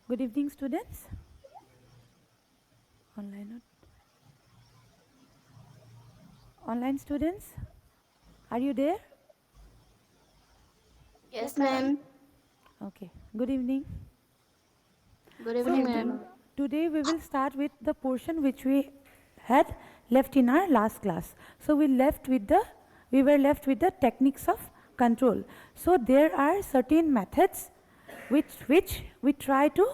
Good evening, students. Online, online students, are you there? Yes, ma'am. Okay. Good evening. Good So evening, ma'am. today we will start with the portion which we had left in our last class. So we were left with the techniques of control. So there are certain methods which we try to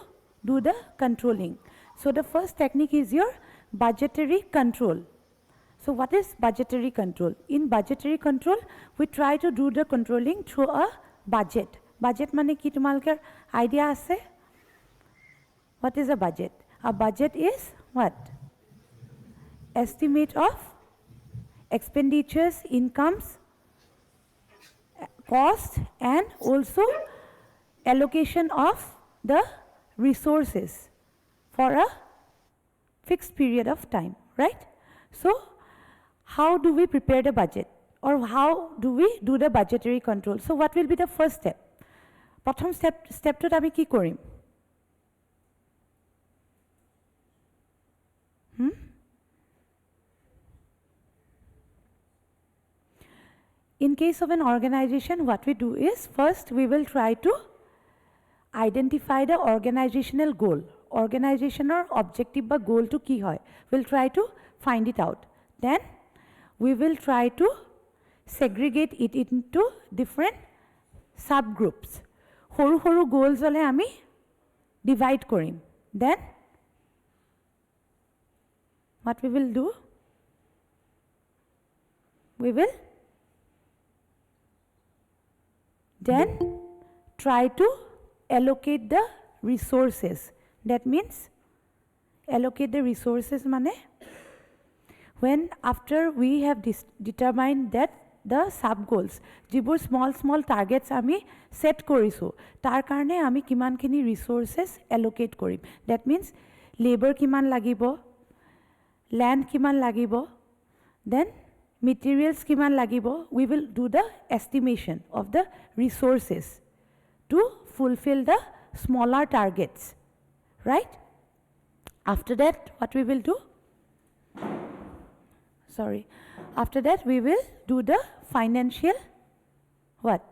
do the controlling. So the first technique is your budgetary control. So what is budgetary control? In budgetary control, we try to do the controlling through a budget. Budget মানে কি তোমালোকৰ idea আছে? What is a budget? A budget is what? Estimate of expenditures, incomes, cost, and also allocation of the resources for a fixed period of time, right? So how do we prepare the budget, or how do we do the budgetary control? So what will be the first step? প্ৰথম ষ্টেপটোত আমি কি কৰিম? In case of an organization, what we do is first we will try to identify the organizational goal. Organizational objective বা goal to কি হয়? We'll try to find it out. Then we will try to segregate it into different subgroups. সৰু সৰু goals হলে আমি divide Karim. Then what we will do? We will then try to allocate the resources. That means allocate the resources mane when after we have determined that the sub goals jibur small targets ami set korisu tar karone ami kiman khini resources allocate korim. That means labor kiman lagibo, land kiman lagibo, then materials kiman lagibo. We will do the estimation of the resources to fulfill the smaller targets, right? After that, what we will do? Sorry. After that, we will do the financial what?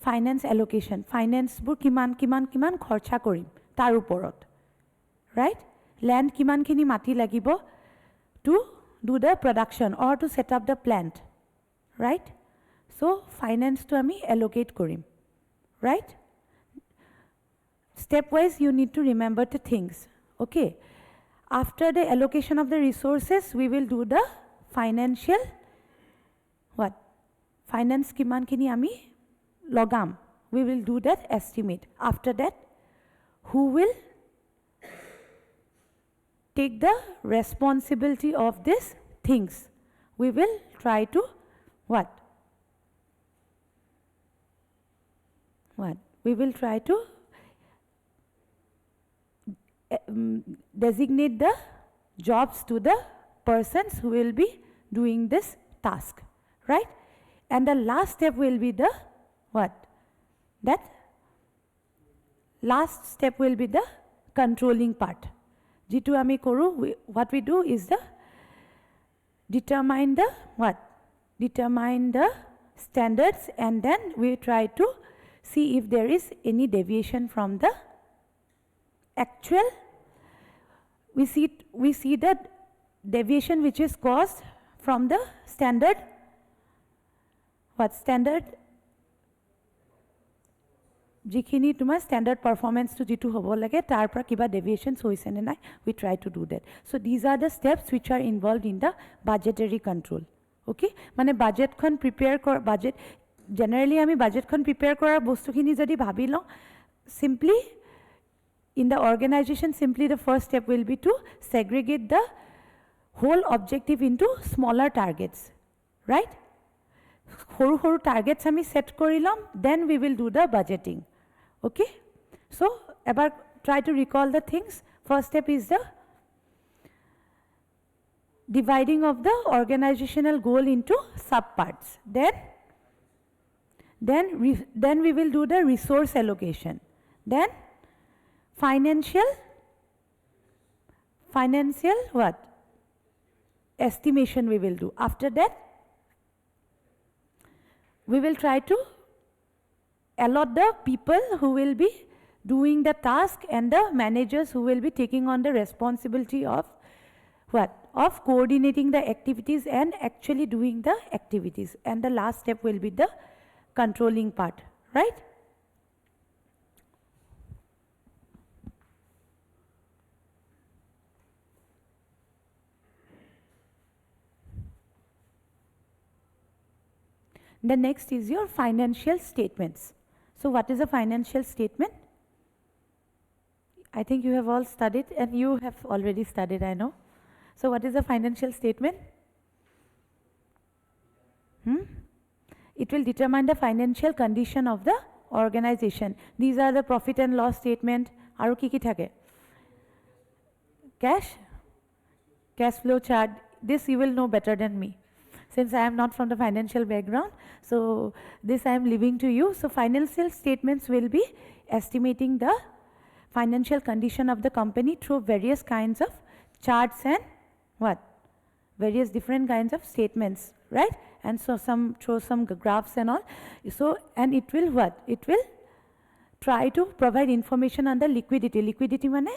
Finance allocation. Finance bur kiman khorcha korim tar uporot, right? Land kiman khini mati lagibo to do the production or to set up the plant, right? So finance to ami allocate korim, right? Stepwise you need to remember the things. Okay, after the allocation of the resources we will do the financial what? Finance kiman khini ami logam, we will do that estimate. After that, who will take the responsibility of these things? We will try to what? We will try to designate the jobs to the persons who will be doing this task, right? And the last step will be the what? That last step will be the controlling part. Jitu ami koru, what we do is the determine the what? Determine the standards, and then we try to see if there is any deviation from the actual. We see that deviation which is caused from the standard what? Standard jikhini tumar standard performance to jitu hobo lage tar pra kiba deviations hoise ne nai, we try to do that. So these are the steps which are involved in the budgetary control. Okay, mane budget khon prepare kor budget generally ami budget khon prepare kora bostu khini jodi bhabi lo simply in the organization, simply the first step will be to segregate the whole objective into smaller targets, right? Horu targets ami set korilom, then we will do the budgeting. Okay, so ebar try to recall the things. First step is the dividing of the organizational goal into subparts. Then we will do the resource allocation. Then financial what? Estimation we will do. After that, we will try to allot the people who will be doing the task and the managers who will be taking on the responsibility of what? Of coordinating the activities and actually doing the activities. And the last step will be the controlling part, right? The next is your financial statements. So what is a financial statement? I think you have all studied, and you have already studied, I know. So what is a financial statement? It will determine the financial condition of the organization. These are the profit and loss statement. Aru ki thake? Cash flow chart. This you will know better than me, since I am not from the financial background. So this I am leaving to you. So financial statements will be estimating the financial condition of the company through various kinds of charts and what? Various different kinds of statements, right? And so show some graphs and all. So, and it will what? It will try to provide information on the liquidity. Liquidity means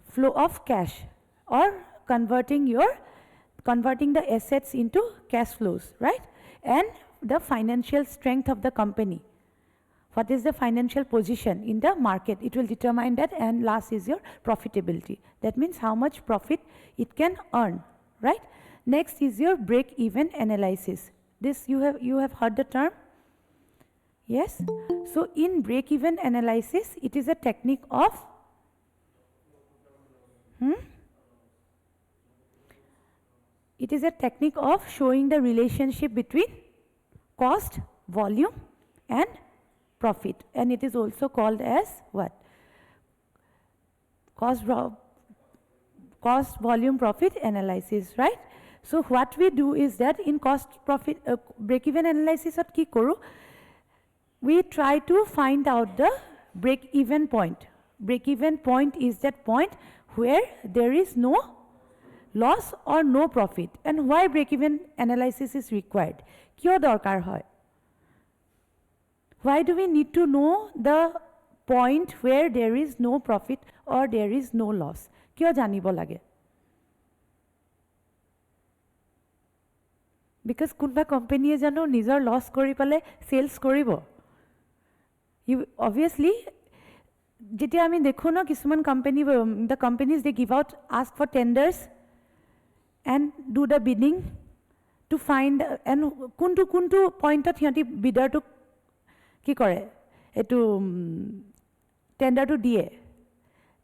flow of cash, or converting the assets into cash flows, right? And the financial strength of the company. What is the financial position in the market? It will determine that. And last is your profitability. That means how much profit it can earn, right? Next is your break-even analysis. This you have heard the term? Yes? So in break-even analysis, it is a technique of it is a technique of showing the relationship between cost, volume, and profit. And it is also called as what? Cost, volume, profit analysis, right? So what we do is that in cost, profit, break-even analysis at ki koru, we try to find out the break-even point. Break-even point is that point where there is no loss or no profit. And why break-even analysis is required? Kyo dorkar hoy? Why do we need to know the point where there is no profit or there is no loss? Kyo janibo lage? Because kunba company jano nijor loss kori pale sales koribo. You obviously, jetia ami dekho no kisuman company, the companies they give out, ask for tenders and do the bidding to find, and kuntu point at hianti bidder to ki kore etu tender to die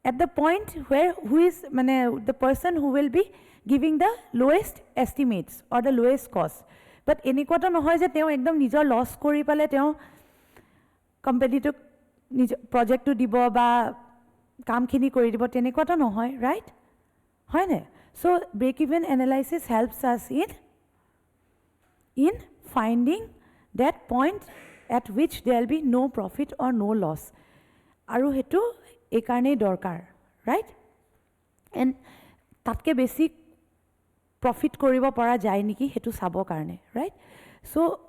at the point where who is the person who will be giving the lowest estimates or the lowest cost. But enekwa to nohoy je teo ekdom nijor loss kori pale teo company to project to dibo ba kam khini kori dibo, tenekwa to nohoy, right? Hoy ne? So break-even analysis helps us in finding that point at which there will be no profit or no loss. Aru hetu ekarne dorkar, right? And tatke basic profit koribo para jai niki hetu sabo karne, right? So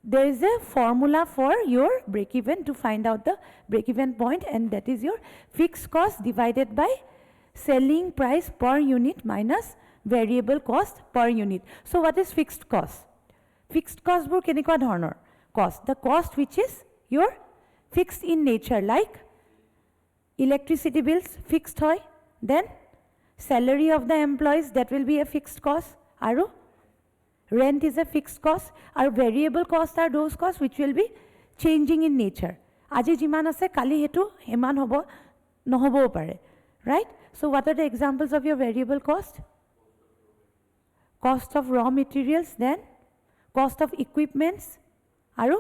there is a formula for your break-even to find out the break-even point, and that is your fixed cost divided by selling price per unit minus variable cost per unit. So what is fixed cost? Fixed cost bur kenekwa dhornor cost? The cost which is your fixed in nature, like electricity bills fixed hoy, then salary of the employees, that will be a fixed cost. Aru rent is a fixed cost. Our variable costs are those costs which will be changing in nature. Aji jiman ase kali hetu heman hobo nohobo pare, right? So what are the examples of your variable cost? Cost of raw materials, then cost of equipments, aru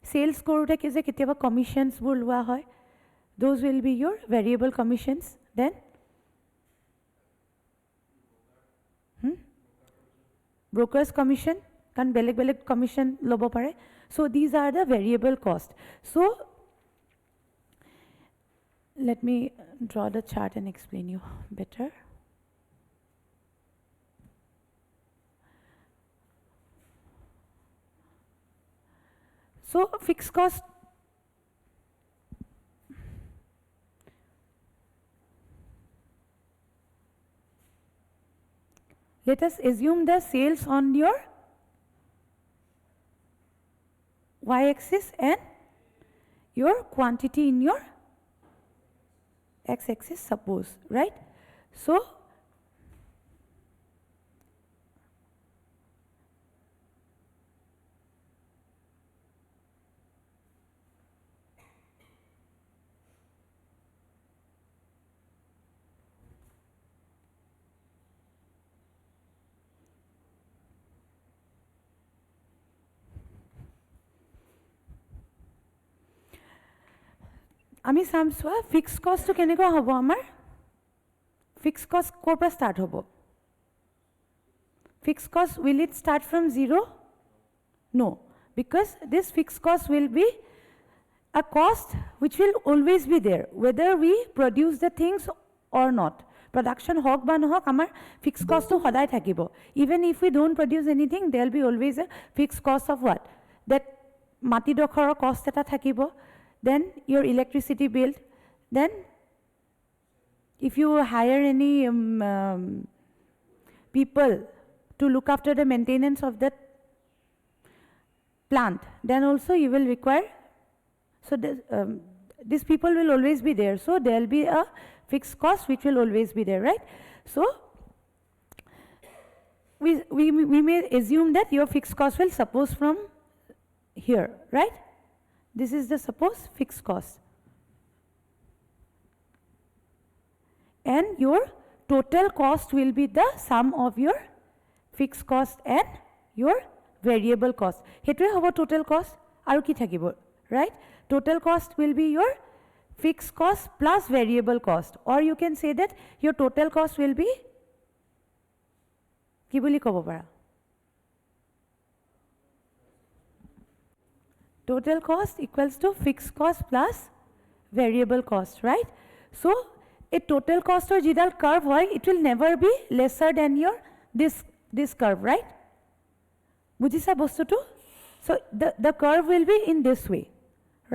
sales korute ke je ketiaba commissions bur lua hoy, those will be your variable commissions. Then brokers commission, কাৰণ বেলেগ বেলেগ commission ল'ব পাৰে so these are the variable cost so let me draw the chart and explain you better so fixed cost let us assume the sales on your y-axis and your quantity in your x-axis suppose, right? So, আমি চাম চোৱা fix কষ্টটো কেনেকুৱা হ'ব আমাৰ fix কষ্ট ক'ৰ পৰা ষ্টাৰ্ট হ'ব fixed cost will it start from 0 no because this fixed cost will be a cost which will always be there whether we produce the things or not production hok ba nohok amar fixed cost to hoday thakibo even if we don't produce anything there will be always a fixed cost of what that mati dokhor cost eta thakibo then your electricity bill then if you hire any people to look after the maintenance of that plant then also you will require so these people will always be there so there will be a fixed cost which will always be there right so we may assume that your fixed cost will suppose from here right this is the suppose fixed cost and your total cost will be the sum of your fixed cost and your variable cost hetue hobo total cost aru ki thakibo right total cost will be your fixed cost plus variable cost or you can say that your total cost will be ki boli kobo para total cost equals to fixed cost plus variable cost right so a total cost or jidal curve hoy it will never be lesser than your this curve right bujisa bostutu so the curve will be in this way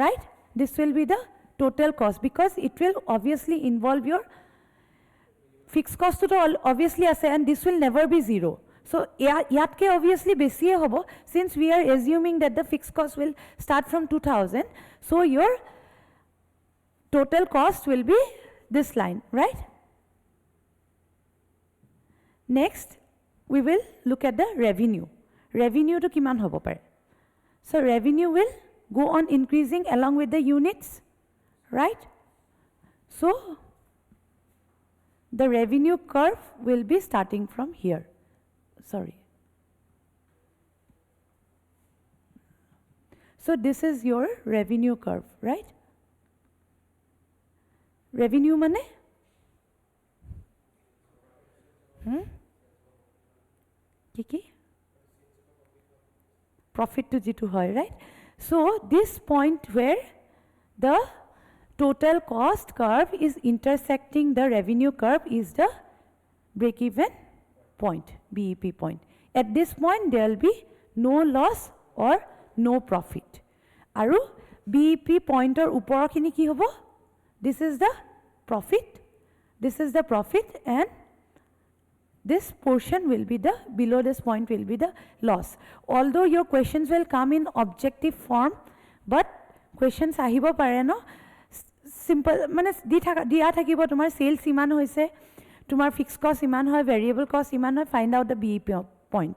right this will be the total cost because it will obviously involve your fixed cost to obviously ase and this will never be zero so yatke obviously besiye hobo since we are assuming that the fixed cost will start from 2000 so your total cost will be this line right next we will look at the revenue to kiman hobo pare so revenue will go on increasing along with the units right so the revenue curve will be starting from here sorry so this is your revenue curve right revenue mane Kiki? Profit to jitu hoy, right? So this point where the total cost curve is intersecting the revenue curve is the break-even point, BEP point. At this point, there will be no loss or no profit. Aru BEP pointer upor kini ki hobo? This is the profit. This is the profit and this portion will be the below this point will be the loss although your questions will come in objective form but questions ahibo pare no simple mane dia thakibo tumar sales iman hoise tumar fixed cost iman hoy variable cost iman hoy find out the BEP point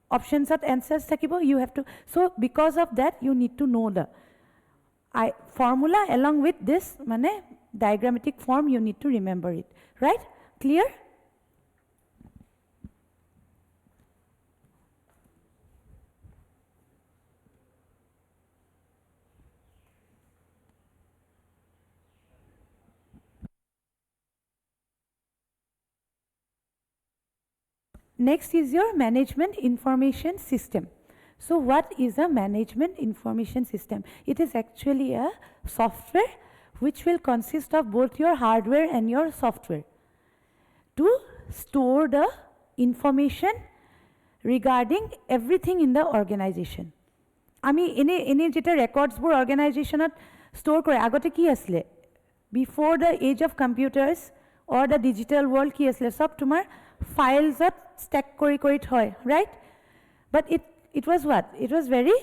options at answers thakibo you have to so because of that you need to know the formula along with this mane diagrammatic form you need to remember it right clear Next is your management information system. So what is a management information system? It is actually a software which will consist of both your hardware and your software to store the information regarding everything in the organization. আমি এনে যেটা ৰেকৰ্ডছবোৰ অৰ্গেনাইজেশ্যনত store কৰে আগতে কি আছিলে before the age of computers or the digital world কি আছিলে চব তোমাৰ ফাইলছত ষ্টেক কৰি কৰি থয় right but it was what? It was very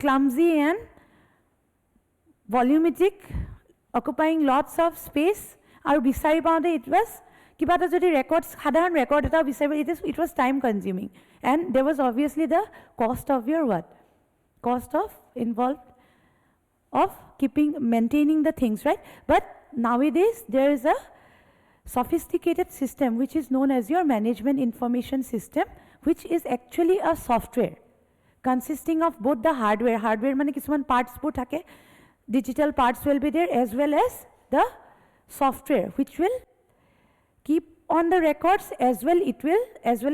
clumsy and volumetric, occupying lots of space. আৰু বিচাৰি পাওঁতে it was কিবা এটা যদি ৰেকৰ্ডছ সাধাৰণ ৰেকৰ্ড এটা বিচাৰিব it was time consuming and there was obviously the cost of your what? Cost of involved of maintaining the things, right? But nowadays there is a sophisticated system which is known as your management information system, which is actually a software consisting of both the hardware মানে কিছুমান partsবোৰ থাকে digital parts will be there as well as the software which will keep on the records as well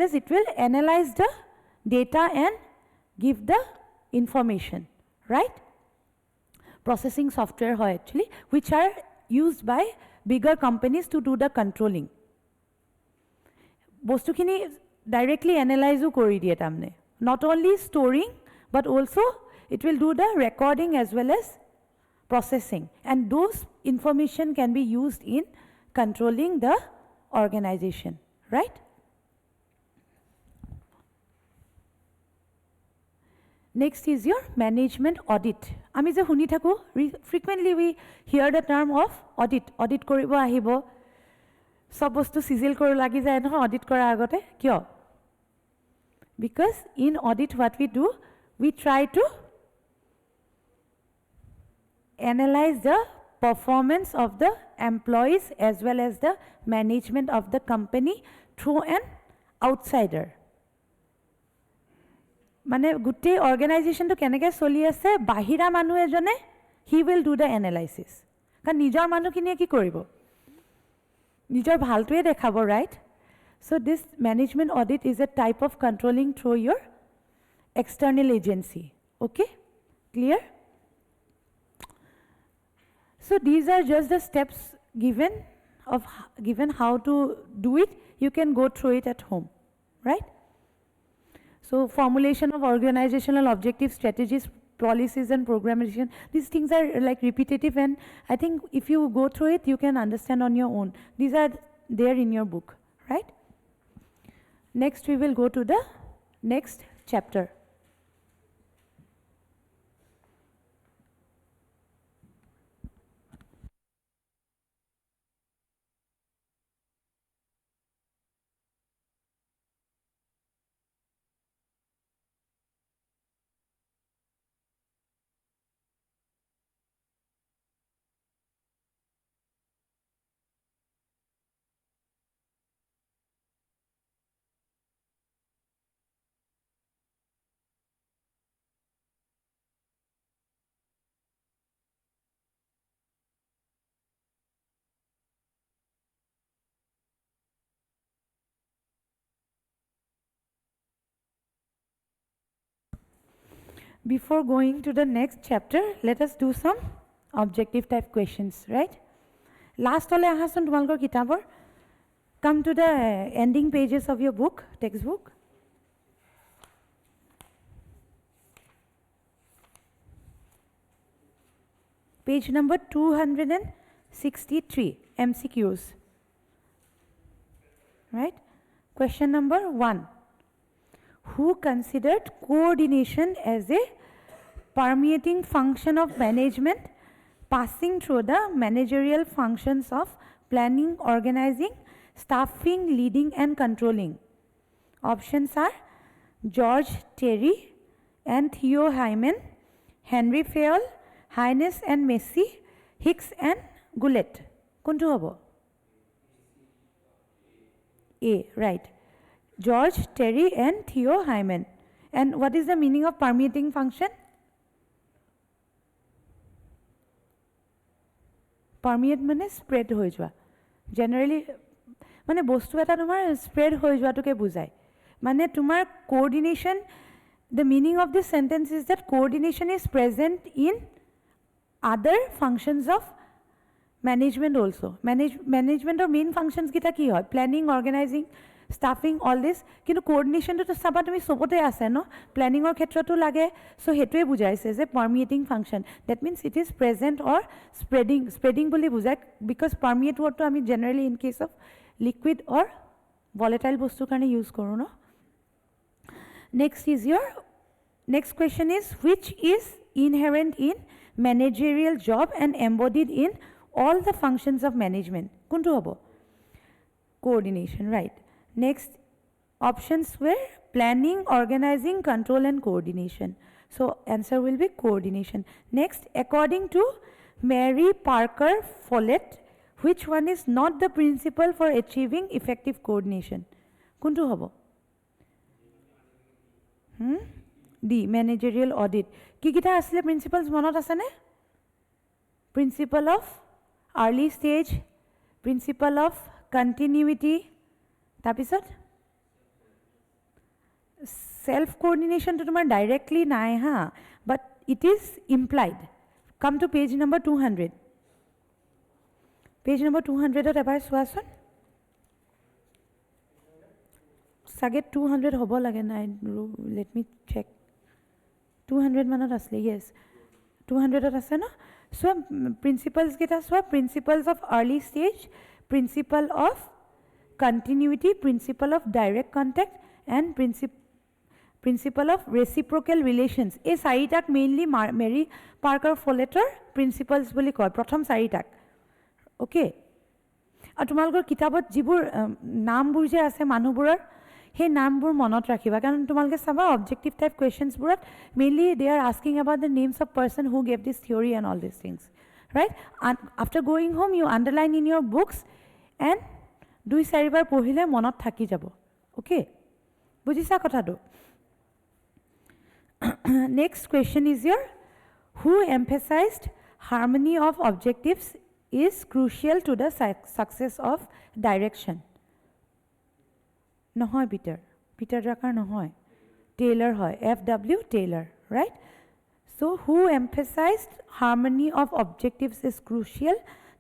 as it will analyze the data and give the information, right? Processing software hoy actually which are used by bigger companies to do the controlling. বস্তুখিনি directly analyze কৰি দিয়ে তাৰমানে not only storing but also it will do the recording as well as processing and those information can be used in controlling the organization, right? Next is your management audit. আমি যে শুনি থাকো frequently we hear the term of audit কৰিব আহিব সব বস্তু সিজিল কৰি লাগি যায় নহয় audit কৰাৰ আগতে কিয় because in audit what we do we try to analyze the performance of the employees as well as the management of the company through an outsider. মানে গোটেই অৰ্গেনাইজেশ্যনটো কেনেকৈ চলি আছে বাহিৰা মানুহ এজনে he will do the analysis কাৰণ নিজৰ মানুহখিনিয়ে কি কৰিব নিজৰ ভালটোৱে দেখাব ৰাইট চ' দিছ management audit is a type of controlling through ইয়ৰ এক্সটাৰ্নেল এজেঞ্চি অ'কে ক্লিয়াৰ চ' these are just the steps given how to do it you can go through it at home right. So formulation of organizational objective strategies, policies and programmation, these things are like repetitive and I think if you go through it, you can understand on your own. These are there in your book, right? Next we will go to the next chapter. Before going to the next chapter, let us do some objective type questions, right? Last ole ahason tumalkor kitabor. Come to the ending pages of your book, textbook. Page number 263, MCQs. Right? Question number 1. Who considered coordination as a permeating function of management passing through the managerial functions of planning, organizing, staffing, leading and controlling? Options are George Terry and Theo Hyman, Henry Fayol, Haynes and Massey, Hicks and Goulet. Kuntu hobo? A, right. George Terry and Theo Hyman. And what is the meaning of permeating function? Permeate মানে spread হৈ যোৱা generally মানে বস্তু এটা তোমাৰ spread হৈ যোৱাটোকে বুজায় মানে তোমাৰ coordination, the meaning of this sentence is that coordination is present in other functions of management also. Management or main functions kita ki hoy? Planning, organizing, staffing, all this. Kintu coordination to saba tumi sobote ase no? Planning or khetrotu lage. So hetue bujaise je permeating function. That means it is present or spreading. Spreading boli bujay because permeate word to ami generally in case of liquid or volatile bostu karone use koru no? Next question is, which is inherent in managerial job and embodied in all the functions of management? Kuntu hobo? Coordination, right. Next options were planning, organizing, control and coordination. So answer will be coordination. Next, according to Mary Parker Follett, which one is not the principle for achieving effective coordination? Kuntu hobo? D, managerial audit. Ki kita asle principles monot ase ne? Principle of early stage, principle of continuity, tapisot self coordination to tumar directly nai ha, but it is implied. Come to page number 200. Page number 200 ot ebar suason. Sage 200 hobo lage nai, let me check. 200 manot asle, yes. 200 ot ase no? So principles kita so principles of early stage, principle of continuity, principle of direct contact and principle of reciprocal relations. Ei saritak mainly Mary Parker Folletter principles boli koy prothom saritak. Okay. Aru tumalgor kitabot jibur naambur je ase manuburar he naambur monot rakhiba karon tumalge saba objective type questions burat mainly they are asking about the names of person who gave this theory and all these things, right? And after going home you underline in your books and dui saribar pohile monot thaki jabo. Okay, bujisa kotha do. Next question is your, who emphasized harmony of objectives is crucial to the success of direction? Nohoy Peter Drucker nohoy, Taylor hoy, F.W. Taylor, right? So who emphasized harmony of objectives is crucial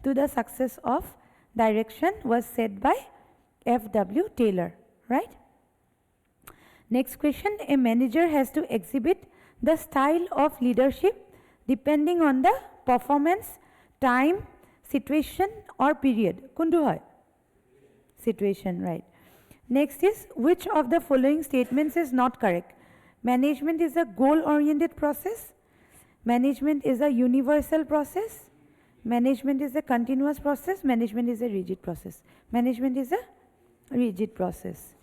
to the success of direction was said by F.W. Taylor, right? Next question, a manager has to exhibit the style of leadership depending on the performance, time, situation or period. Kundu hoy? Situation, right. Next is, which of the following statements is not correct? Management is a goal-oriented process. Management is a universal process. Management is a continuous process. Management is a rigid process. Management is a rigid process.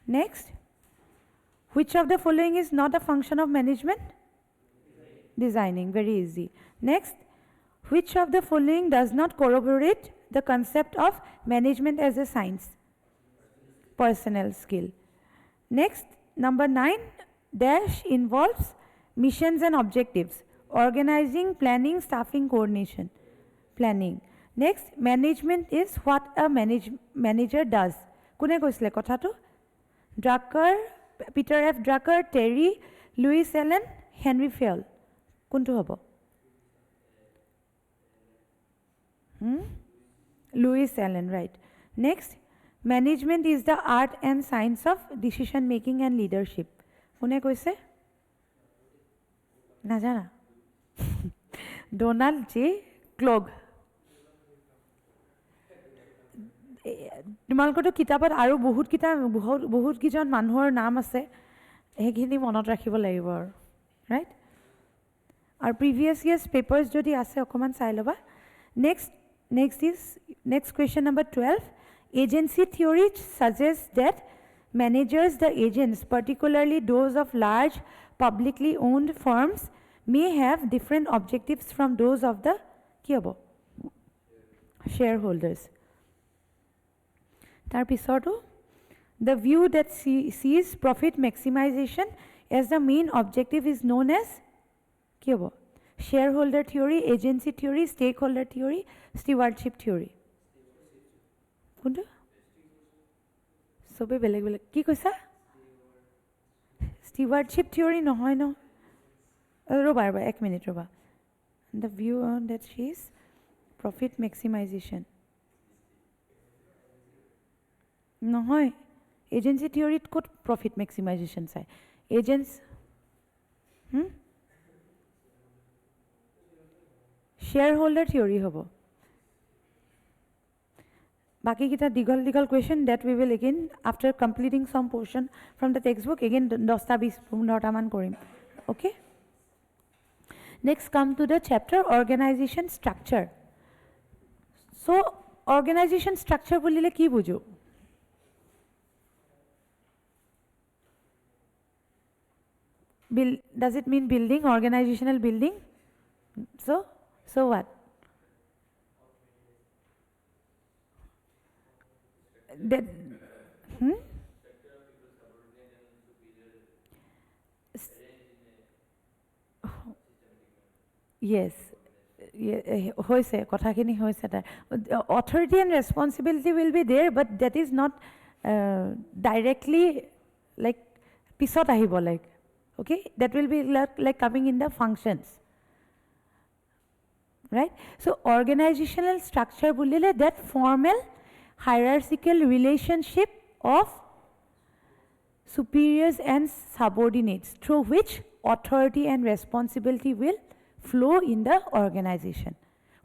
Next, which of the following is not a function of management? Designing, very easy. Next, which of the following does not corroborate the concept of management as a science? Personal skill. Next, number 9, dash involves missions and objectives, organizing, planning, staffing, coordination. Planning. Next, management is what a manager does. Kune koisle kotha to? Drucker, Peter F. Drucker, Terry, Lewis Allen, Henry Fayol. Kuntu hobo? Lewis Allen, right. Next, management is the art and science of decision making and leadership. Kune koise? Najana. Donald J. Klug. তোমালোকৰ কিতাপত আৰু বহুত কিজন মানুহৰ নাম আছে হেখিনি মনত ৰাখিব লাগিব ৰাইট আৰু প্ৰিভিয়াস ইয়াৰ্স পেপাৰস যদি আছে অকমান চাই লবা next question number 12 agency theory suggests that managers, the agents, particularly those of large publicly owned firms, may have different objectives from those of the shareholders. The view that sees profit maximization as the main objective is known as shareholder theory, agency theory, stakeholder theory, stewardship theory. Kundu? Sobe beleg beleg. Ki koisa? stewardship theory নহয় ন ৰ'বা ৰ'বা এক minute ৰ'বা the view on that she is profit maximization নহয় agency theory ক'ত profit maximization চাই agents shareholder theory হ'ব বাকি kita দীঘল question that we will again after completing some portion from the textbook again 10টা 15টা মান কৰিম okay next come to the chapter organization structure so organization structure বুলিলে কি বুঝো does it mean building organizational building so what that yes hoise kothakini hoise ta authority and responsibility will be there but that is not directly like pisot ahibo like okay that will be like coming in the functions right so organizational structure bulile that formal hierarchical relationship of superiors and subordinates through which authority and responsibility will flow in the organization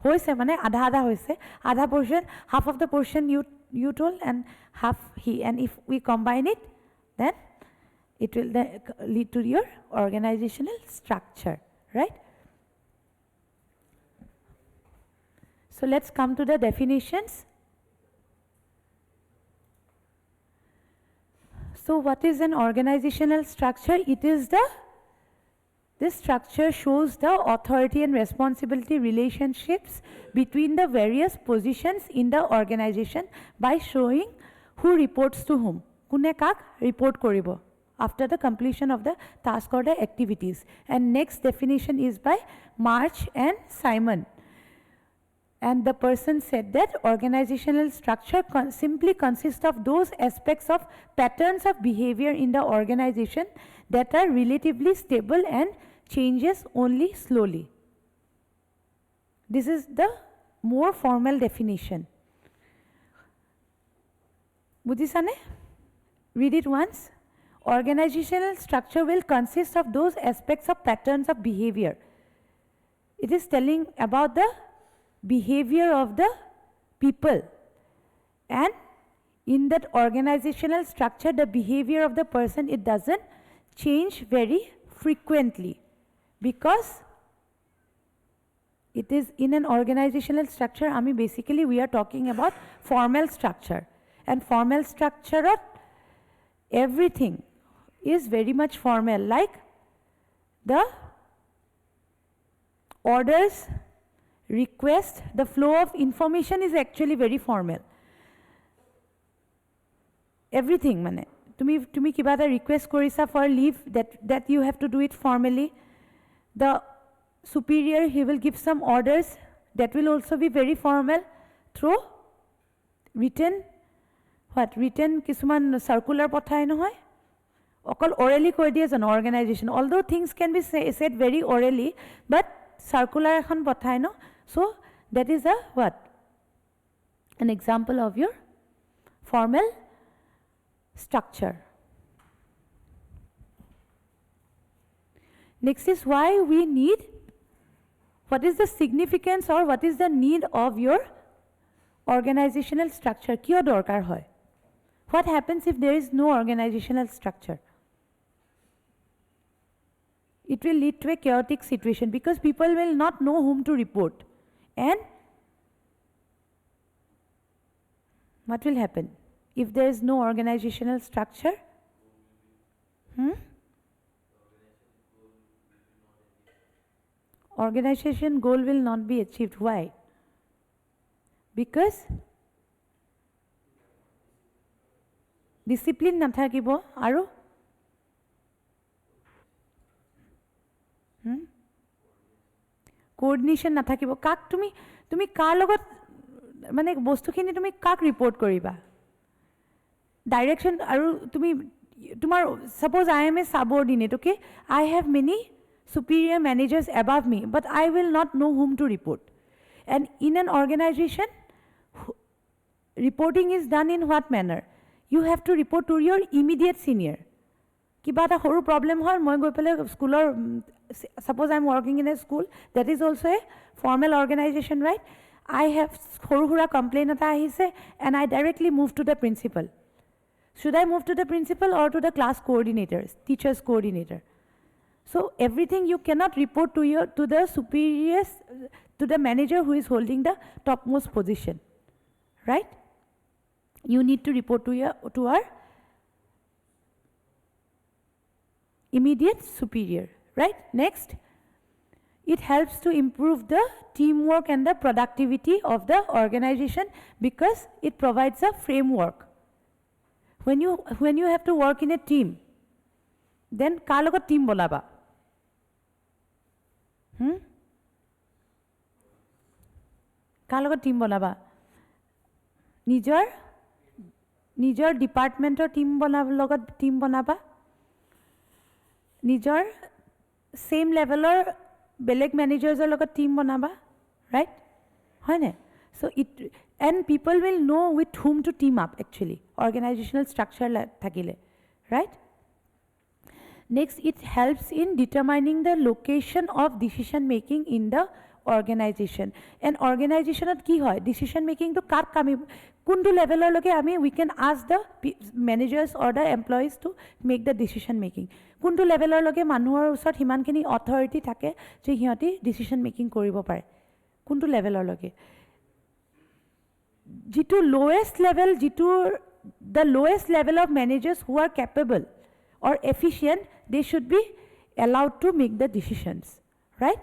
hoise mane adha hoise adha portion half of the portion you told and half he and if we combine it then it will then lead to your organizational structure right so let's come to the definitions so what is an organizational structure it is this structure shows the authority and responsibility relationships between the various positions in the organization by showing who reports to whom kune kak report koribo after the completion of the task or the activities and next definition is by March and Simon and the person said that organizational structure simply consists of those aspects of patterns of behavior in the organization that are relatively stable and changes only slowly this is the more formal definition budhisane read it once organizational structure will consist of those aspects of patterns of behavior it is telling about the behavior of the people and in that organizational structure the behavior of the person it doesn't change very frequently because it is in an organizational structure basically we are talking about formal structure and formal structure everything is very much formal like the orders request the flow of information is actually very formal everything mane tumi kiba ta request korisa for leave that you have to do it formally the superior he will give some orders that will also be very formal through written kisuman circular pathai nohoy okol orally koi die an organization although things can be said very orally but circular ekhon pathai no so that is a what an example of your formal structure next is why we need what is the significance or what is the need of your organizational structure kiyo dorkar hoy what happens if there is no organizational structure it will lead to a chaotic situation because people will not know whom to report and what will happen if there is no organizational structure organization goal will not be achieved why because discipline nathakibo aru coordination nathakibo kak tumi kar logot mane bostu khini tumi kak report koriba direction aru tumi suppose I am a subordinate, okay? I have many superior managers above me, but I will not know whom to report. And in an organization, reporting is done in what manner? You have to report to your immediate senior. Kiba eta horu problem hol, moi goi pele schoolor, suppose I am working in a school, that is also a formal organization, right? I have horu hura complaint eta ahise, and I directly move to the principal. Should I move to the principal or to the class coordinators, teachers coordinator? So everything you cannot report to the superiors, to the manager who is holding the topmost position, right? You need to report to our immediate superior, right? Next, it helps to improve the teamwork and the productivity of the organization because it provides a framework. When you have to work in a team, then কাৰ লগত team বনাবা? কাৰ লগত team বনাবা? নিজৰ ডিপাৰ্টমেণ্টৰ লগত team বনাবা? নিজৰ same levelৰ বেলেগ managers লগত team বনাবা? Right? হয়নে? So and people will know with whom to team up actually. Organizational structure thakile, right? Next, it helps in determining the location of decision making in the organization. An organization at ki hoy decision making to kar kami kundu level loke we can ask the managers or the employees to make the decision making. Kundu level loke manuhor usot himan kini authority thake je hioti decision making koribo pare. Kundu level loke. Jitu lowest level, the lowest level of managers who are capable or efficient, they should be allowed to make the decisions, right?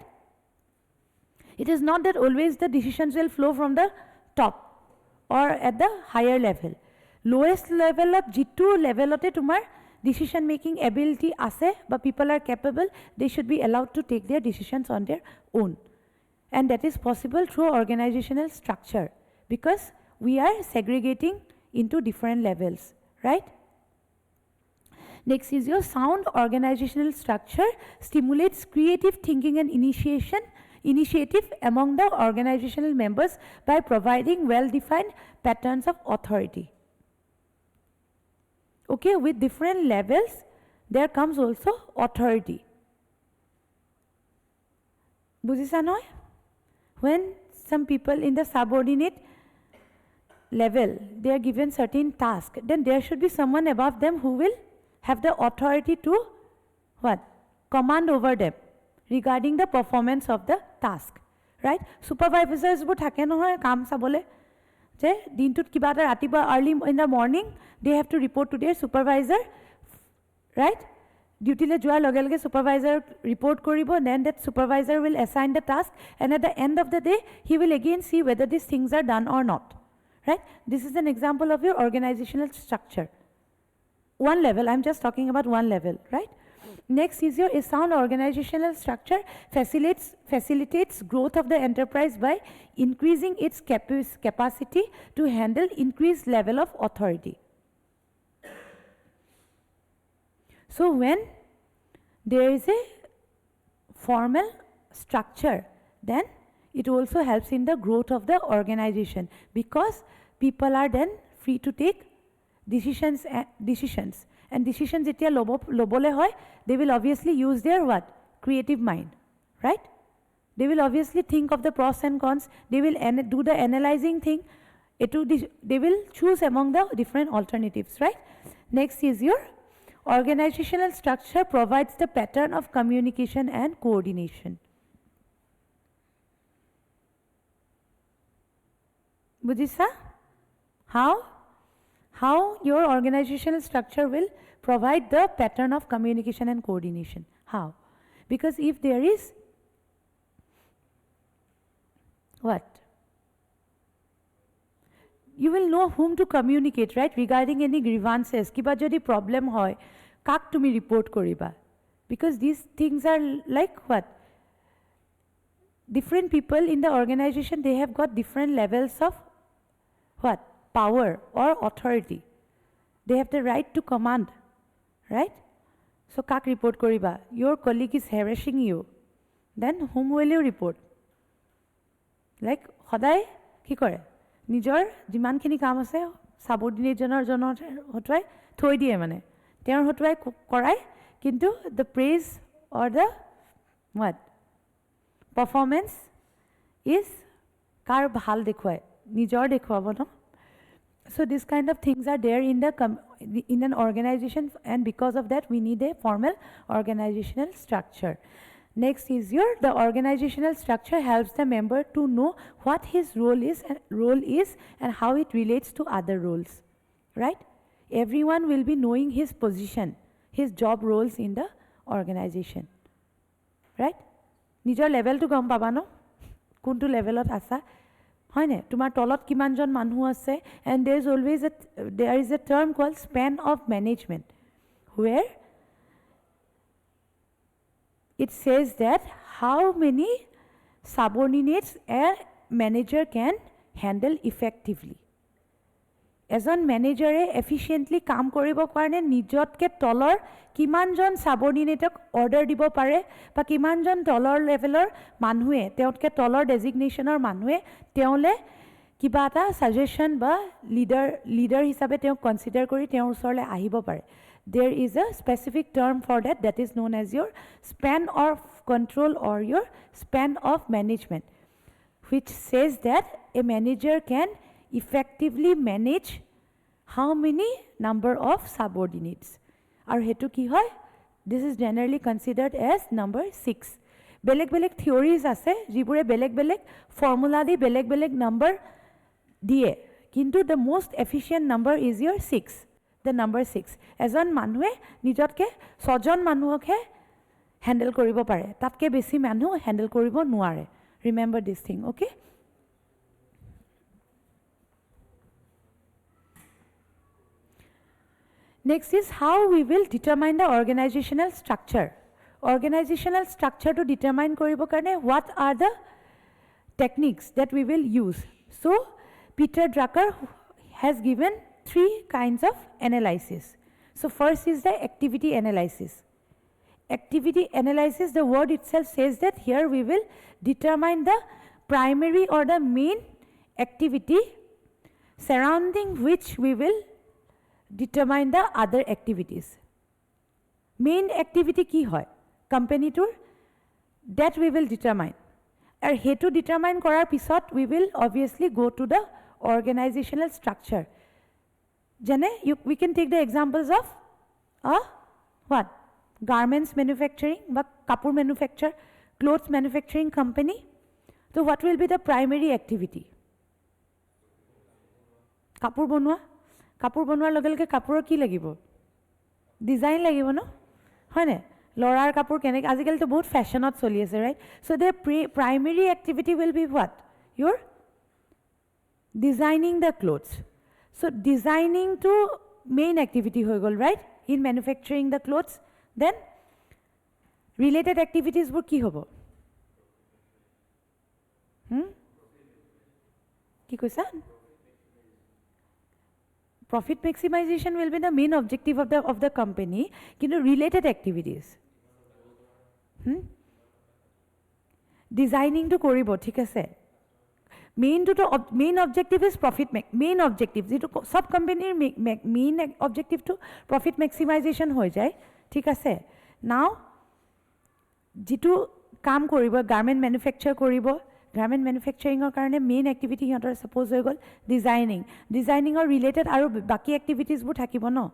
It is not that always the decisions will flow from the top or at the higher level. Lowest level of jitu level ote tumar decision making ability ase, but people are capable, they should be allowed to take their decisions on their own. And that is possible through organizational structure because we are segregating into different levels, right? Next is your sound organizational structure stimulates creative thinking and initiative among the organizational members by providing well-defined patterns of authority. Okay, with different levels, there comes also authority. Bujisa noy? When some people in the subordinate level, they are given certain task, then there should be someone above them who will have the authority to what? Command over them regarding the performance of the task, right? Supervisors would thake nohoy kaam sabole je dintut kiba eta ratiba early in the morning they have to report to their supervisor, right? Duty le joar loge loge supervisor report koribo, then that supervisor will assign the task, and at the end of the day he will again see whether these things are done or not. Right? This is an example of your organizational structure. One level, I'm just talking about one level, right? Next is your sound organizational structure facilitates growth of the enterprise by increasing its capacity to handle increased level of authority. So when there is a formal structure, then it also helps in the growth of the organization because people are then free to take decisions and decisions etia lobole hoy, they will obviously use their what? Creative mind, right? They will obviously think of the pros and cons, they will do the analyzing thing, they will choose among the different alternatives, right? Next is your organizational structure provides the pattern of communication and coordination. Bujisa? How your organizational structure will provide the pattern of communication and coordination. How? Because if there is what? You will know whom to communicate, right? Regarding any grievances, kiba jodi problem hoy, kak tumi report koriba. Because these things are like what? Different people in the organization, they have got different levels of what? Power or authority. They have the right to command, right? So কাক report কৰিবা? Your colleague is harassing you. Then whom will you report? Like সদায় কি কৰে? নিজৰ যিমানখিনি কাম আছে সাবঅৰ্ডিনেটজনৰ হতুৱাই থৈ দিয়ে মানে তেওঁৰ হতুৱাই কৰায় কিন্তু the praise or the what performance is কাৰ ভাল দেখুৱায় নিজৰ দেখুৱাব ন so this kind of things are there in an organization and because of that we need a formal organizational structure. Next is the organizational structure helps the member to know what his role is and how it relates to other roles, right? Everyone will be knowing his position, his job roles in the organization, right? Nijor level to gom paba no kuntu levelot asa hoy ne tumar tolot kimanjon manhu ase and there is a term called span of management where it says that how many subordinates a manager can handle effectively. এজন মেনেজাৰে এফিচিয়েন্টলি কাম কৰিব কাৰণে নিজতকে তলৰ কিমানজন সাবঅৰ্ডিনেটক order দিব পাৰে বা কিমানজন তলৰ লেভেলৰ মানুহে তেওঁতকে তলৰ ডেজিগনেশ্যনৰ মানুহে তেওঁলে কিবা এটা সাজেশন বা লিডাৰ হিচাপে তেওঁ কনসিডাৰ কৰি তেওঁৰ ওচৰলৈ আহিব পাৰে there is a specific term for that is known as your span of control or your span of management which says that a manager can effectively manage how many number of subordinates aru hetu ki hoy this is generally considered as number 6 beleg theories ase jibure beleg formula di beleg number die kintu the most efficient number is your 6 the number 6 এজন মানুহে নিজতকে 6 জন মানুহকহে handle কৰিব পাৰে তাতকে বেছি মানুহ handle কৰিব নোৱাৰে remember this thing okay next is how we will determine the organizational structure to determine koribo karne what are the techniques that we will use so Peter Drucker has given 3 kinds of analysis. So first is the activity analysis. Activity analysis, the word itself says that here we will determine the primary or the main activity surrounding which we will determine the other activities. Main activity ki hoy company tour that we will determine. Ar hetu determine korar pisot we will obviously go to the organizational structure. Jane, we can take the examples of what? Garments manufacturing, kapur manufacture, clothes manufacturing company. So what will be the primary activity? Kapur bonwa logelke kapur ki lagibo? Design lagibo no? Hoine? Lorar kapur kenek azikal to bahut fashionot choli ase, right? So the primary activity will be what? Your designing the clothes. So designing to main activity hoy gol, right? In manufacturing the clothes, then related activities bur ki hobo? Ki koisa? Profit maximization will be the main objective of the company. Kintu related activities. Designing to koribo, thik ase. Main objective is profit main objective sub company main objective to profit maximization hoy jay thik ase now jitu kaam koribo garment manufacture koribo garment manufacturing or karone main activity hiator suppose hoy gol designing or related aru baki activities bu thakibo no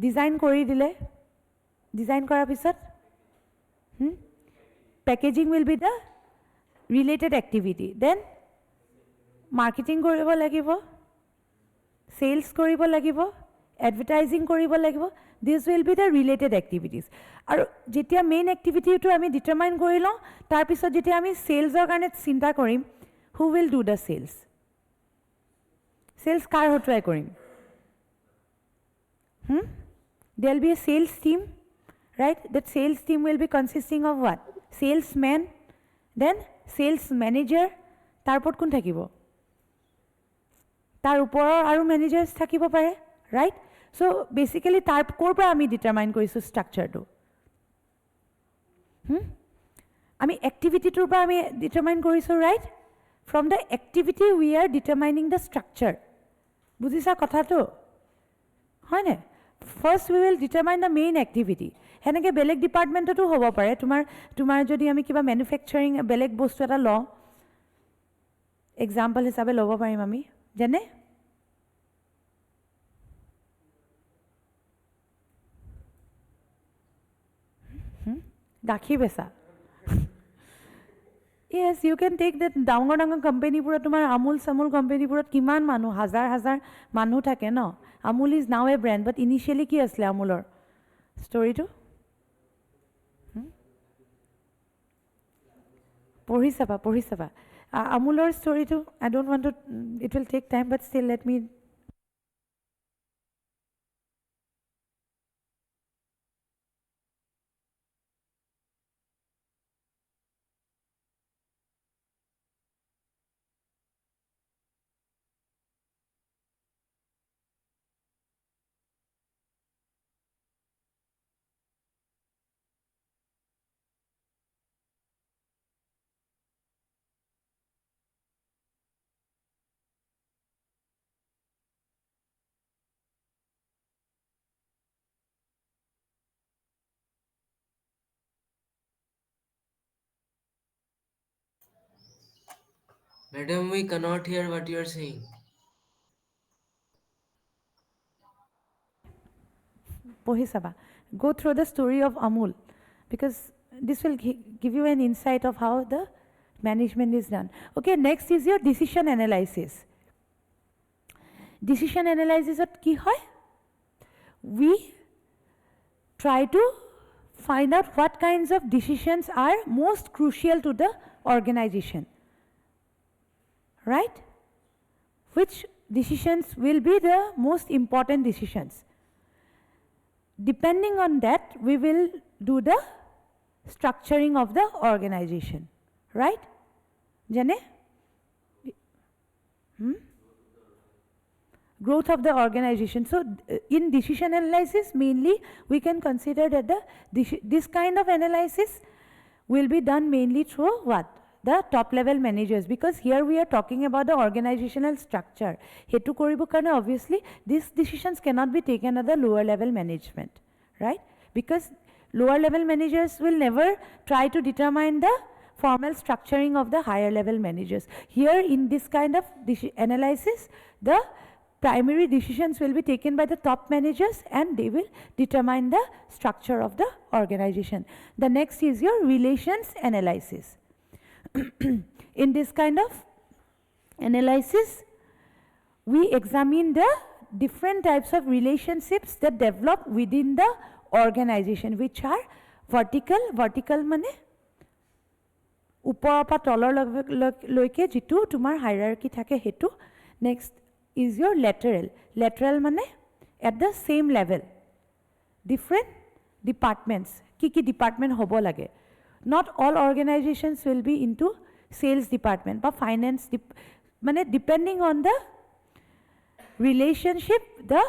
design kori dile design kora pisot packaging will be the related activity then marketing koribo lagibo sales koribo lagibo advertising koribo lagibo this will be the related activities aru jetia main activity to ami determine korilo tar pisot jetia ami sales or karone chinta korim who will do the sales kar hotwai korim there will be a sales team right that sales team will be consisting of what salesman then sales manager tarpot kun thakibo tar upor aru managers thakibo pare right So basically তাৰ ক'ৰ পৰা আমি determine কৰিছোঁ ষ্ট্ৰাকচাৰটো আমি এক্টিভিটিটোৰ পৰা আমি determine কৰিছোঁ right from the activity we are determining the structure বুজিছা কথাটো হয়নে first we will determine the main activity সেনেকৈ বেলেগ ডিপাৰ্টমেণ্টতো হ'ব পাৰে তোমাৰ যদি আমি কিবা মেনুফেকচাৰিং বেলেগ বস্তু এটা লওঁ এক্সাম্পল হিচাপে ল'ব পাৰিম আমি যেনে গাখীৰ বেচা Yes, you can take that ডাঙৰ ডাঙৰ কোম্পানীবোৰত তোমাৰ আমুল চামুল কোম্পানীবোৰত কিমান মানুহ হাজাৰ হাজাৰ মানুহ থাকে ন Amul is now a brand but initially কি আছিলে আমুলৰ ষ্টৰিটো পঢ়ি চাবা আমুলৰ ষ্টৰিটো I don't want to it will take time but still let me Madam, we cannot hear what you are saying. পঢ়ি চাবা go through the story of Amul because this will give you an insight of how the management is done. Okay, next is your decision analysis. Decision analysis at ki hoy? We try to find out what kinds of decisions are most crucial to the organization. Right? Which decisions will be the most important decisions? Depending on that, we will do the structuring of the organization. Right? Jane? Growth of the organization. So, in decision analysis, mainly we can consider that this kind of analysis will be done mainly through what? The top level managers, because here we are talking about the organizational structure. Hetu koribo karone obviously these decisions cannot be taken at the lower level management, right? Because lower level managers will never try to determine the formal structuring of the higher level managers. Here in this kind of analysis, the primary decisions will be taken by the top managers and they will determine the structure of the organization. The next is your relations analysis. In this kind of analysis, we examine the different types of relationships that develop within the organization, which are vertical. Vertical mane upor pa tolor loike jitu tumar hierarchy thake hetu. Next is your lateral. Lateral mane at the same level. Different departments. Ki department hobo lage. Not all organizations will be into sales department but finance mane depending on the relationship the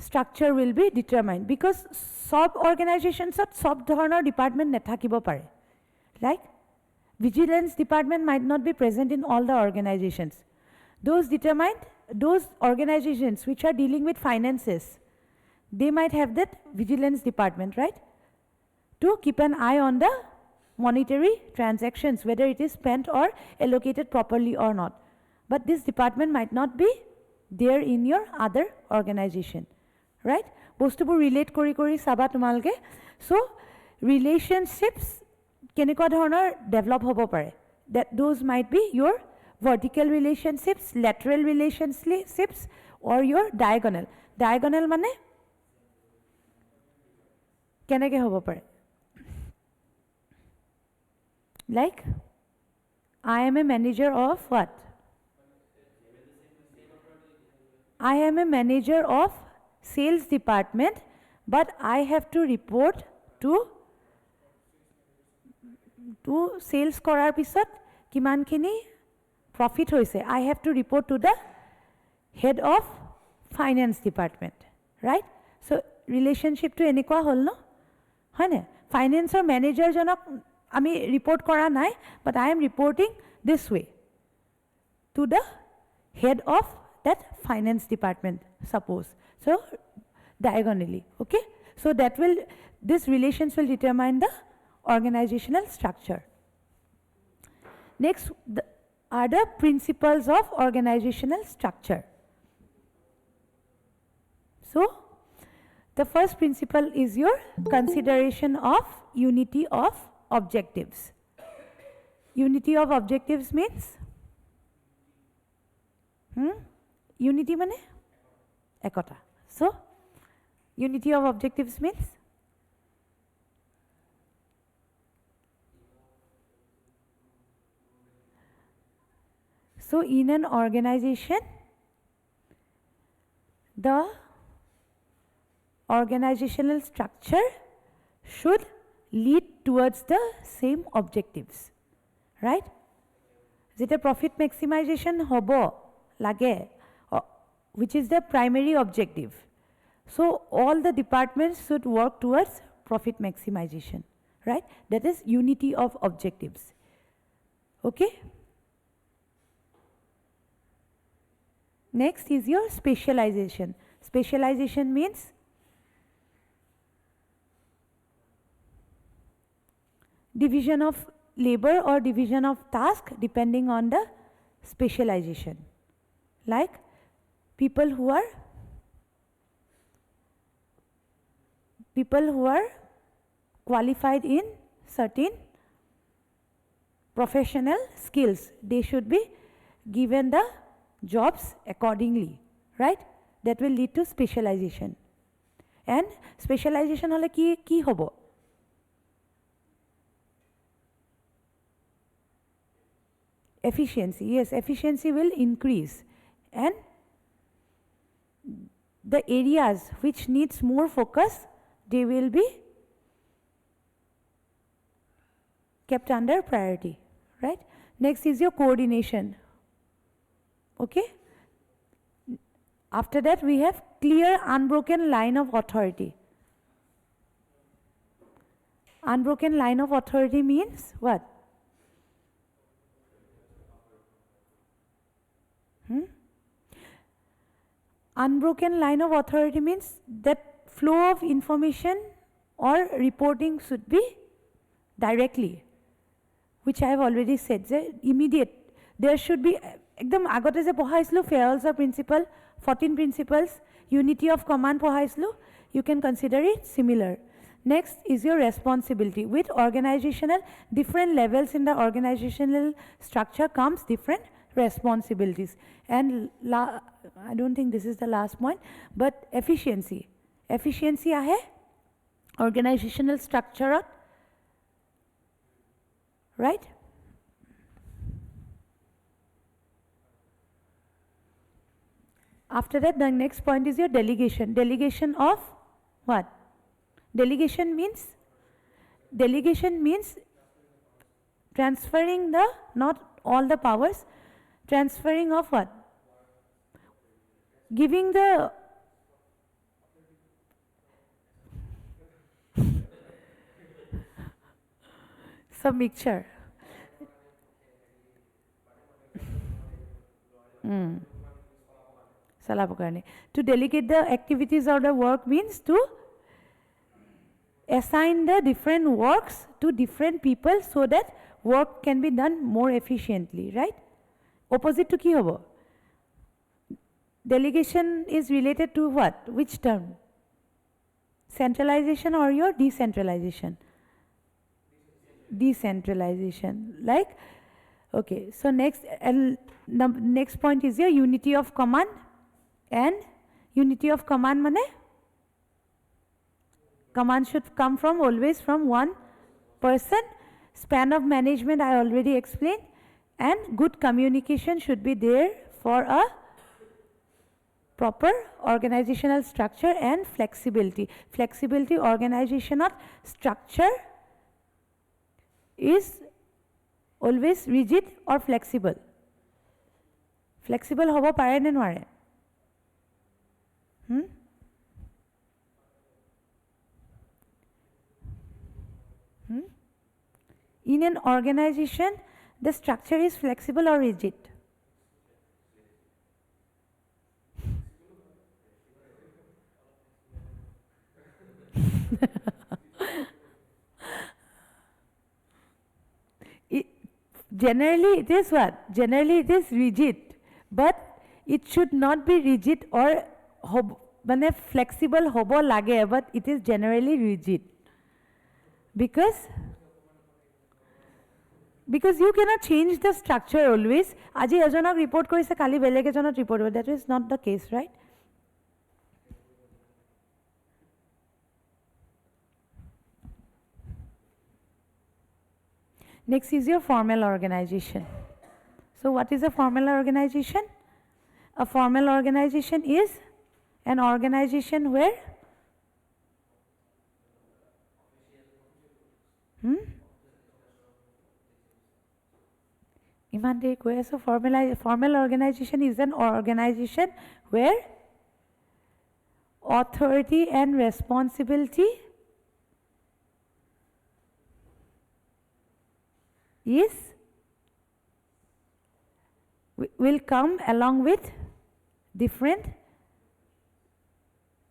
structure will be determined because sub organizations at sub dhoroner department nethakibo pare like vigilance department might not be present in all the organizations those organizations which are dealing with finances they might have that vigilance department right to keep an eye on the monetary transactions, whether it is spent or allocated properly or not. But this department might not be there in your other organization, right? Bostubur relate kori saba tumalge. So, relationships kenekwa dhoroner develop hobo pare. That those might be your vertical relationships, lateral relationships, or your diagonal. Diagonal mane keneke hobo pare. Like, I am a manager of what? I am a manager of sales department, but I have to report to sales korar pisot kiman kini profit hoise. I have to report to the head of finance department, right? So relationship to enekwa hol no hoy ne finance or manager janok ami report kora nai but I am reporting this way to the head of that finance department, suppose. So diagonally, okay? So that will, these relations will determine the organizational structure. Next are the principles of organizational structure. So the first principle is your consideration of unity of objectives. Unity of objectives means unity mane ekota. So unity of objectives means so in an organization the organizational structure should lead towards the same objectives, right? Jeta profit maximization hobo lage, which is the primary objective. So all the departments should work towards profit maximization, right? That is unity of objectives. Okay? Next is your specialization. Specialization means division of labor or division of task depending on the specialization. Like people who are qualified in certain professional skills, they should be given the jobs accordingly, right? That will lead to specialization. And specialization hole ki hobo? Efficiency. Yes, efficiency will increase, and the areas which needs more focus, they will be kept under priority, right? Next is your coordination. Okay? After that we have clear unbroken line of authority. Unbroken line of authority means what? Unbroken line of authority means that flow of information or reporting should be directly, which I have already said, immediate. There should be ekdom agote je pohaislu Fayol's principle, 14 principles, unity of command pohaislu, you can consider it similar. Next is your responsibility. With organizational different levels in the organizational structure comes different responsibilities. And I don't think this is the last point, but efficiency. Efficiency ahe organizational structure, right? After that, the next point is your delegation. Delegation of what? Delegation means transferring the, not all the powers, transferring of what? Giving the some mixture. To delegate the activities or the work means to assign the different works to different people so that work can be done more efficiently, right? Opposite to ki hobo? Delegation is related to what? Which term? Centralization or your decentralization? Decentralization. Like, okay, so next point is your unity of command. And unity of command mane? Command should come from always from one person. Span of management I already explained. And good communication should be there for a proper organizational structure and flexibility. Flexibility organizational structure is always rigid or flexible. Flexible hobo pare ne nware? Hmm? Hmm? In an organization, the structure is flexible or rigid? It, generally, it is what? Generally, it is rigid, but it should not be rigid or মানে flexible hobo lage, but it is generally rigid. Because you cannot change the structure always. Aji ejonak report korise, kali beleg ejonot report hobo. That is not the case, right? Next is your formal organization. So what is a formal organization? A formal organization is an organization where Iman de koi aso formal organization is an organization where authority and responsibility is will come along with different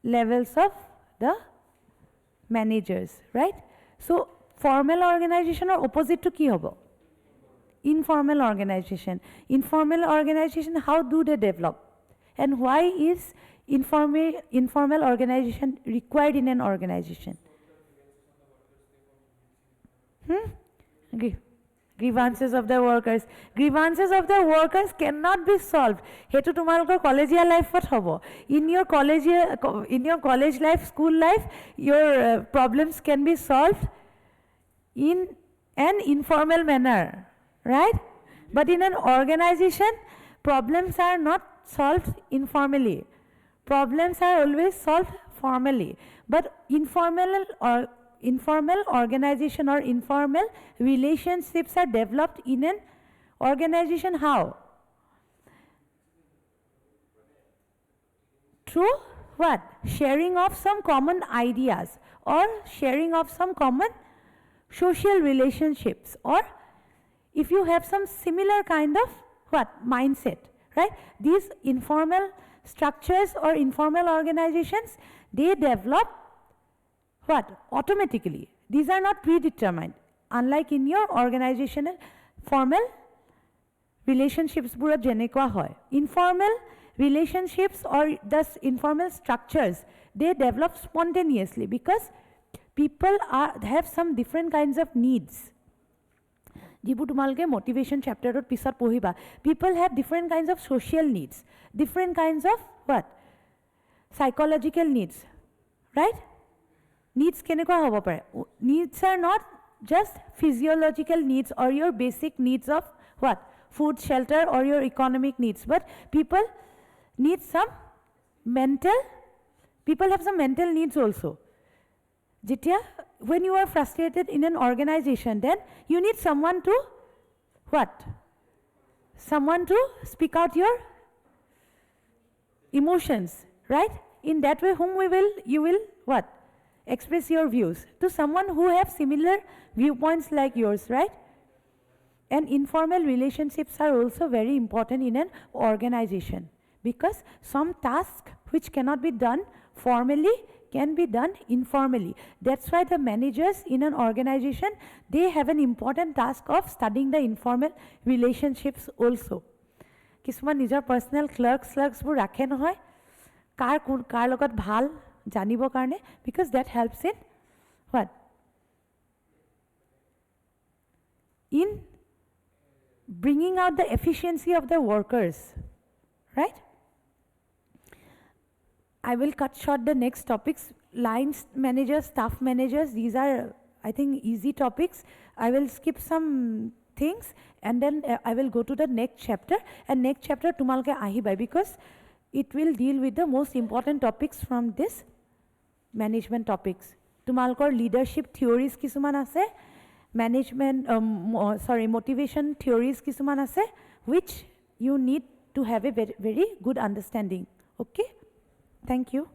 levels of the managers, right? So formal organization or opposite to ki hobo? Informal organization. Informal organization, how do they develop? And why is informal organization required in an organization? Grievances of the workers. Grievances of the workers cannot be solved. Hetu tumalokor collegial life what hobo? In your college life, school life, your problems can be solved in an informal manner, right? But in an organization, problems are not solved informally. Problems are always solved formally. But informal organization or informal relationships are developed in an organization. How? Through what? Sharing of some common ideas or sharing of some common social relationships, or if you have some similar kind of what? Mindset, right? These informal structures or informal organizations, they develop what? Automatically. These are not predetermined. Unlike in your organizational formal relationships, pura jenekwa hoy. Informal relationships or thus informal structures, they develop spontaneously because people have some different kinds of needs. Jibu tumalke motivation chapter or pisat pohiba. People have different kinds of social needs, different kinds of what? Psychological needs, right? Needs kenekwa hobo pare. Needs are not just physiological needs or your basic needs of what? Food, shelter, or your economic needs. But people need some people have some mental needs also. Jitya, when you are frustrated in an organization, then you need someone to what? Someone to speak out your emotions, right? In that way, you will what? Express your views to someone who have similar viewpoints like yours, right? And informal relationships are also very important in an organization because some tasks which cannot be done formally can be done informally. That's why the managers in an organization, they have an important task of studying the informal relationships also. Kisman nijor personal clerks bur rakhe nohoy kar logot bhal janibo karne, because that helps in what? In bringing out the efficiency of the workers, right? I will cut short the next topics. Lines managers, staff managers, these are, I think, easy topics. I will skip some things and then I will go to the next chapter. And next chapter, tumalke ahibai, because it will deal with the most important topics from this management topics. Tumalkor leadership theories kisuman ase, motivation theories kisuman ase, which you need to have a very, very good understanding. Okay? Thank you.